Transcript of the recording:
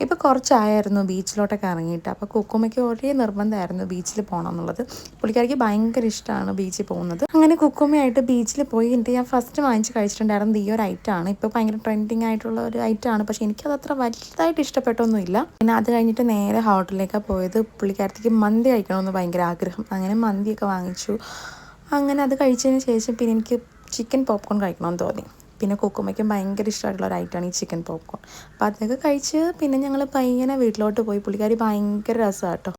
ഇപ്പോൾ കുറച്ചായിരുന്നു ബീച്ചിലോട്ടൊക്കെ ഇറങ്ങിയിട്ട്. അപ്പോൾ കുക്കുമ്മയ്ക്ക് ഒരേ നിർബന്ധമായിരുന്നു ബീച്ചിൽ പോകണം എന്നുള്ളത്. പുള്ളിക്കാരിക്ക് ഭയങ്കര ഇഷ്ടമാണ് ബീച്ചിൽ പോകുന്നത്. അങ്ങനെ കുക്കുമ്മയായിട്ട് ബീച്ചിൽ പോയി. എന്നിട്ട് ഞാൻ ഫസ്റ്റ് വാങ്ങിച്ച് കഴിച്ചിട്ടുണ്ടായിരുന്നത് ഈ ഒരു ഐറ്റമാണ്. ഇപ്പോൾ ഭയങ്കര ട്രെൻഡിങ് ആയിട്ടുള്ള ഒരു ഐറ്റമാണ്. പക്ഷേ എനിക്കത് അത്ര വലുതായിട്ട് ഇഷ്ടപ്പെട്ടൊന്നുമില്ല. പിന്നെ അത് കഴിഞ്ഞിട്ട് നേരെ ഹോട്ടലിലേക്കാണ് പോയത്. പുള്ളിക്കാരത്തേക്ക് മന്തി കഴിക്കണമെന്ന് ഭയങ്കര ആഗ്രഹം. അങ്ങനെ മന്തിയൊക്കെ വാങ്ങിച്ചു. അങ്ങനെ അത് കഴിച്ചതിന് ശേഷം പിന്നെ എനിക്ക് ചിക്കൻ പോപ്കോൺ കഴിക്കണമെന്ന് തോന്നി. പിന്നെ കുക്കുമ്മയ്ക്കും ഭയങ്കര ഇഷ്ടമായിട്ടുള്ള ഒരു ഐറ്റമാണ് ഈ ചിക്കൻ പോപ്കോൺ. അപ്പോൾ അതൊക്കെ കഴിച്ച് പിന്നെ ഞങ്ങൾ പയ്യനെ വീട്ടിലോട്ട് പോയി. പുള്ളിക്കാരി ഭയങ്കര രസമാണ് കേട്ടോ.